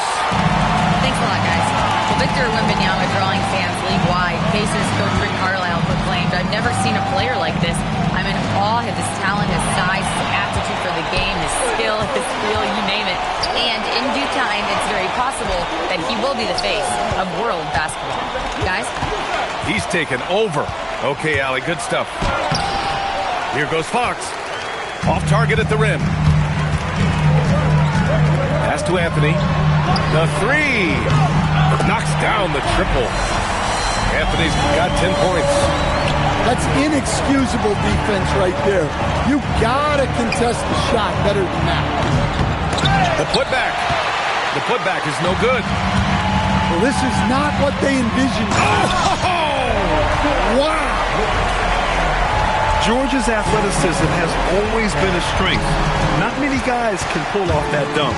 Thanks a lot, guys. Well, Victor Wembanyama drawing fans league-wide. Pacers coach Rick Carlisle proclaimed, "I've never seen a player like this. I'm in awe of his talent, his size, his aptitude for the game, his skill, his feel, you name it. And in due time, it's very possible that he will be the face of world basketball." Guys? He's taken over. Okay, Allie, good stuff. Here goes Fox. Off target at the rim. Pass to Anthony. The three. Knocks down the triple. Anthony's got 10 points. That's inexcusable defense right there. You gotta contest the shot better than that. The putback. The putback is no good. Well, this is not what they envisioned. Oh! Wow! George's athleticism has always been a strength. Not many guys can pull off that dunk.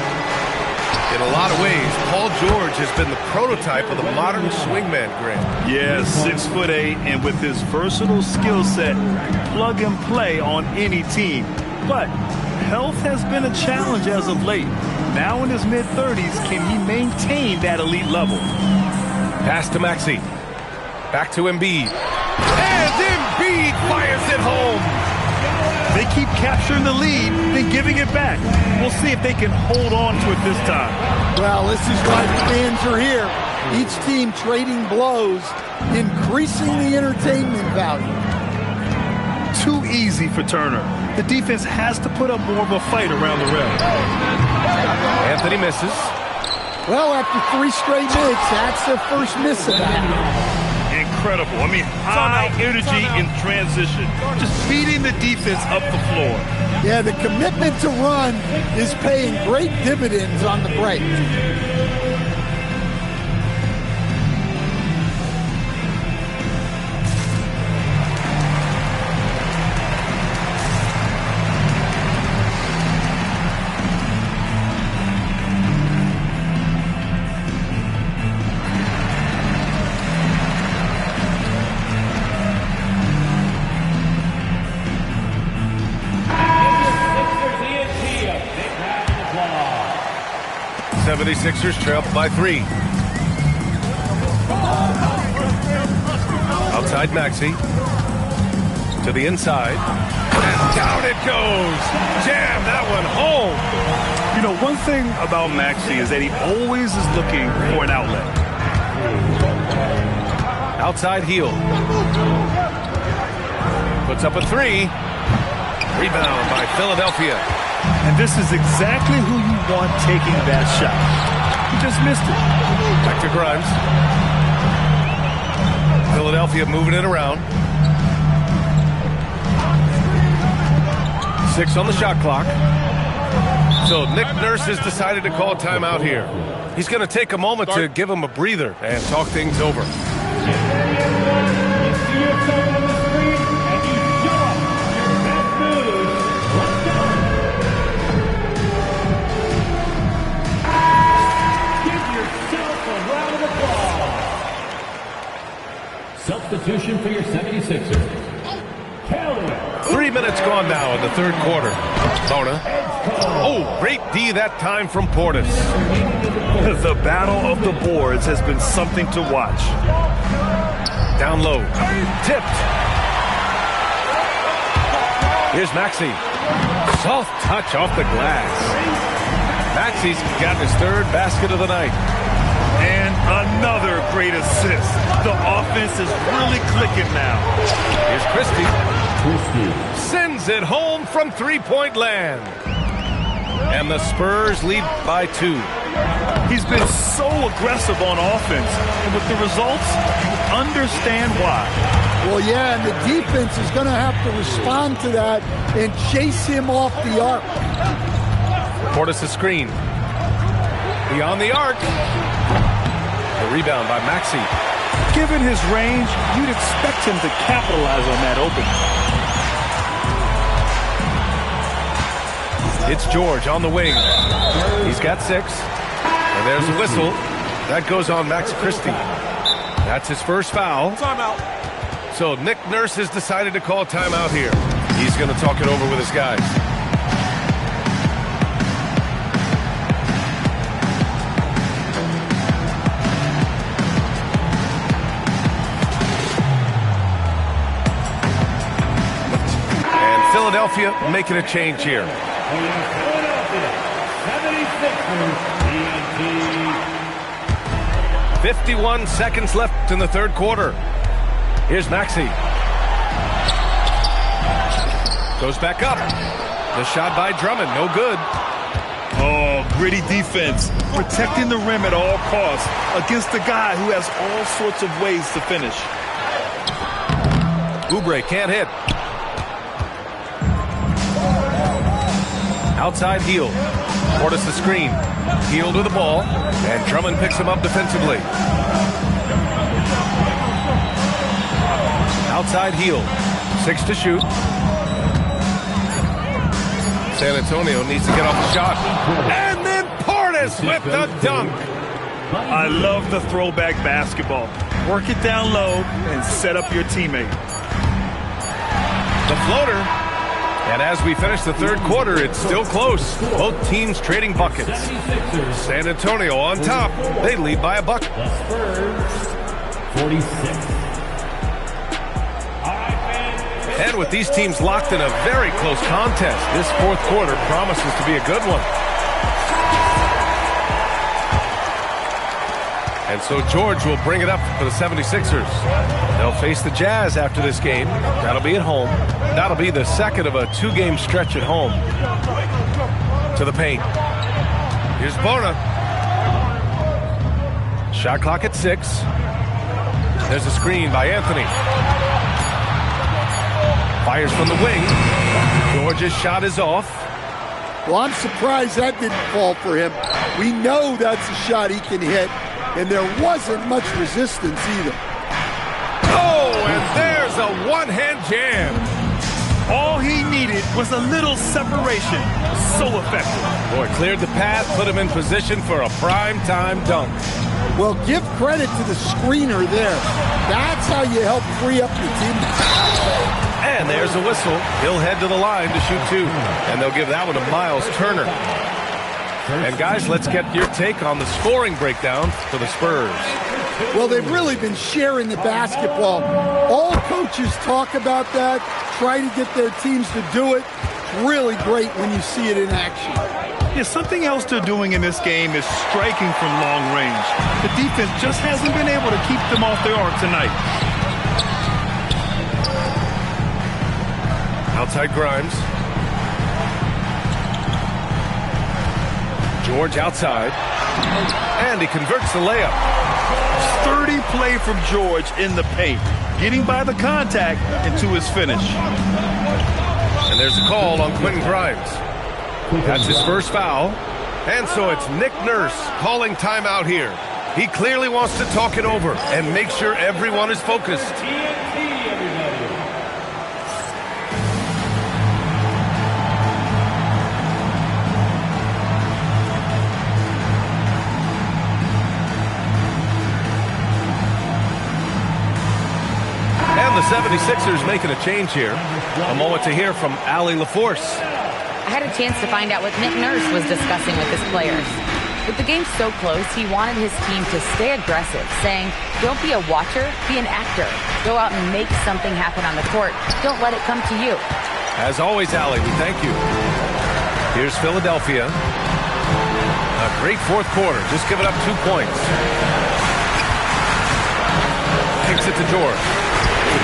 In a lot of ways, Paul George has been the prototype of the modern swingman, Grant. Yeah, 6'8", and with his versatile skill set, plug and play on any team. But health has been a challenge as of late. Now in his mid-30s, can he maintain that elite level? Pass to Maxey. Back to Embiid. And Embiid fires it home. They keep capturing the lead, then giving it back. We'll see if they can hold on to it this time. Well, this is why the fans are here. Each team trading blows, increasing the entertainment value. Too easy for Turner. The defense has to put up more of a fight around the rim. Anthony misses. Well, after 3 straight minutes, that's their first miss of that. Incredible. I mean, high energy in transition. Just feeding the defense up the floor. Yeah, the commitment to run is paying great dividends on the break. Sixers trail by 3. Outside Maxey. To the inside. And down it goes. Jam that one home. You know, one thing about Maxey is that he always is looking for an outlet. Outside heel. Puts up a three. Rebound by Philadelphia. And this is exactly who you want taking that shot. He just missed it. Back to Grimes. Philadelphia moving it around. 6 on the shot clock. So Nick Nurse has decided to call timeout here. He's going to take a moment to give him a breather and talk things over. Substitution for your 76ers. Kelly. 3 minutes gone now in the third quarter. Bona. Oh, great D that time from Portis. The battle of the boards has been something to watch. Down low. Tipped. Here's Maxey. Soft touch off the glass. Maxey's got his third basket of the night. And another great assist. The offense is really clicking now. Here's Christie. Sends it home from three-point land. And the Spurs lead by 2. He's been so aggressive on offense. And with the results, you understand why. Well, yeah, and the defense is going to have to respond to that and chase him off the arc. Portis' screen. Beyond the arc. The rebound by Maxey. Given his range, you'd expect him to capitalize on that opening. It's George on the wing. He's got 6. And there's a whistle. That goes on Max Christie. That's his first foul. Timeout. So Nick Nurse has decided to call timeout here. He's going to talk it over with his guys. Philadelphia making a change here. 51 seconds left in the third quarter. Here's Maxey. Goes back up. The shot by Drummond, no good. Oh, gritty defense. Protecting the rim at all costs against a guy who has all sorts of ways to finish. Oubre can't hit. Outside heel. Portis the screen. Heel to the ball. And Drummond picks him up defensively. Outside heel. 6 to shoot. San Antonio needs to get off the shot. And then Portis with the dunk. I love the throwback basketball. Work it down low and set up your teammate. The floater. And as we finish the third quarter, it's still close. Both teams trading buckets. San Antonio on top. They lead by a bucket. The Spurs, 46. And with these teams locked in a very close contest, this fourth quarter promises to be a good one. And so George will bring it up for the 76ers. They'll face the Jazz after this game. That'll be at home. That'll be the second of a 2-game stretch at home. To the paint. Here's Bona. Shot clock at 6. There's a screen by Anthony. Fires from the wing. George's shot is off. Well, I'm surprised that didn't fall for him. We know that's a shot he can hit, and there wasn't much resistance either. Oh, and there's a one-hand jam. All he needed was a little separation. So effective. Boy, cleared the path, put him in position for a prime-time dunk. Well, give credit to the screener there. That's how you help free up your team. And there's a whistle. He'll head to the line to shoot 2. And they'll give that one to Miles Turner. And guys, let's get your take on the scoring breakdown for the Spurs. Well, they've really been sharing the basketball. All coaches talk about that, try to get their teams to do it. It's really great when you see it in action. Yeah, something else they're doing in this game is striking from long range. The defense just hasn't been able to keep them off their arc tonight. Outside Grimes. George outside. And he converts the layup. Sturdy play from George in the paint, getting by the contact into his finish. And there's a call on Quentin Grimes. That's his first foul. And so it's Nick Nurse calling timeout here. He clearly wants to talk it over and make sure everyone is focused. And the 76ers making a change here. A moment to hear from Allie LaForce. I had a chance to find out what Nick Nurse was discussing with his players. With the game so close, he wanted his team to stay aggressive, saying, don't be a watcher, be an actor. Go out and make something happen on the court. Don't let it come to you. As always, Allie, we thank you. Here's Philadelphia. A great fourth quarter, just giving up 2 points. Kicks it to George.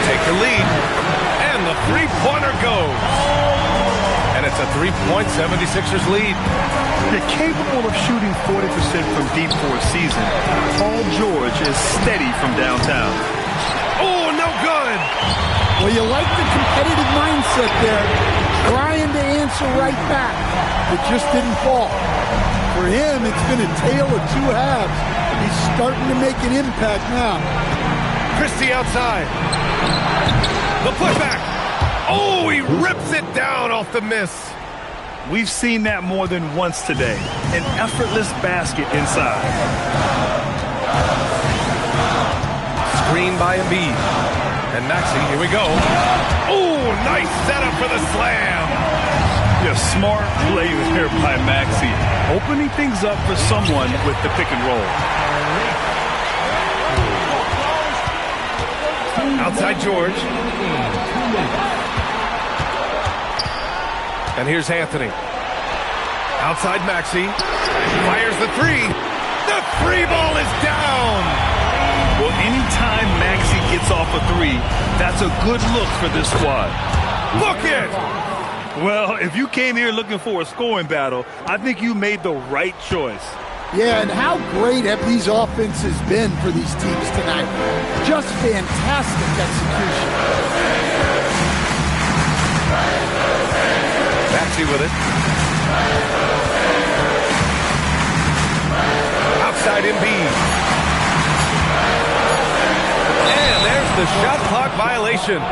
Take the lead. And the three-pointer goes. And it's a 3-point 76ers lead. They're capable of shooting 40% from deep for a season. Paul George is steady from downtown. Oh, no good. Well, you like the competitive mindset there. Trying to answer right back. It just didn't fall. For him, it's been a tale of two halves. He's starting to make an impact now. Christie outside. The putback. Oh, he rips it down off the miss. We've seen that more than once today. An effortless basket inside. Screen by Embiid. And Maxey, here we go. Oh, nice setup for the slam. Yeah, smart play there by Maxey. Opening things up for someone with the pick and roll. Outside George. And here's Anthony. Outside Maxey. Fires the three. The three ball is down. Well, anytime Maxey gets off a three, that's a good look for this squad. Look it! Well, if you came here looking for a scoring battle, I think you made the right choice. Yeah, and how great have these offenses been for these teams tonight? Just fantastic execution. Maxey with it. Outside Embiid. And there's the shot clock violation.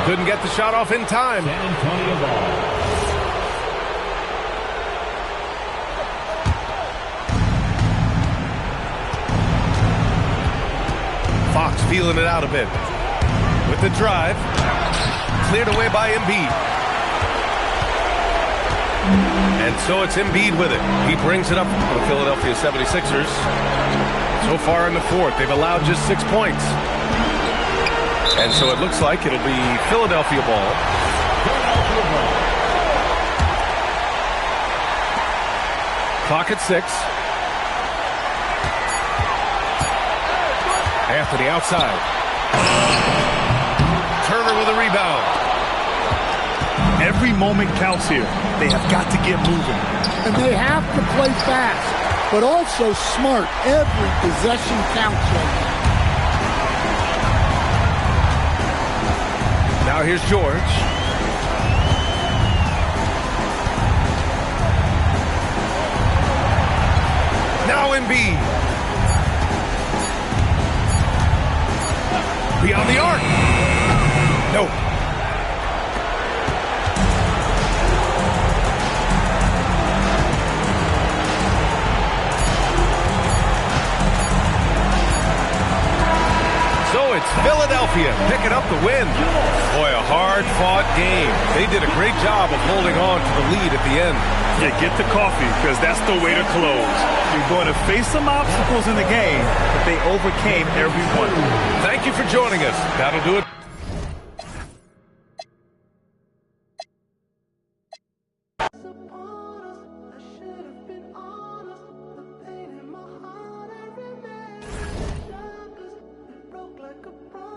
Couldn't get the shot off in time. Fox feeling it out a bit. With the drive. Cleared away by Embiid. And so it's Embiid with it. He brings it up for the Philadelphia 76ers. So far in the fourth, they've allowed just 6 points. And so it looks like it'll be Philadelphia ball. Clock at 6. Anthony outside. Turner with a rebound. Every moment counts here. They have got to get moving. And they have to play fast, but also smart. Every possession counts right now. Now here's George. Now Embiid. Beyond the arc. No. So it's Philadelphia picking up the win. Boy, a hard-fought game. They did a great job of holding on to the lead at the end. Yeah, get the coffee, because that's the way to close. You're going to face some obstacles in the game, but they overcame every one. Thank you for joining us. That'll do it. I should've been like a boy.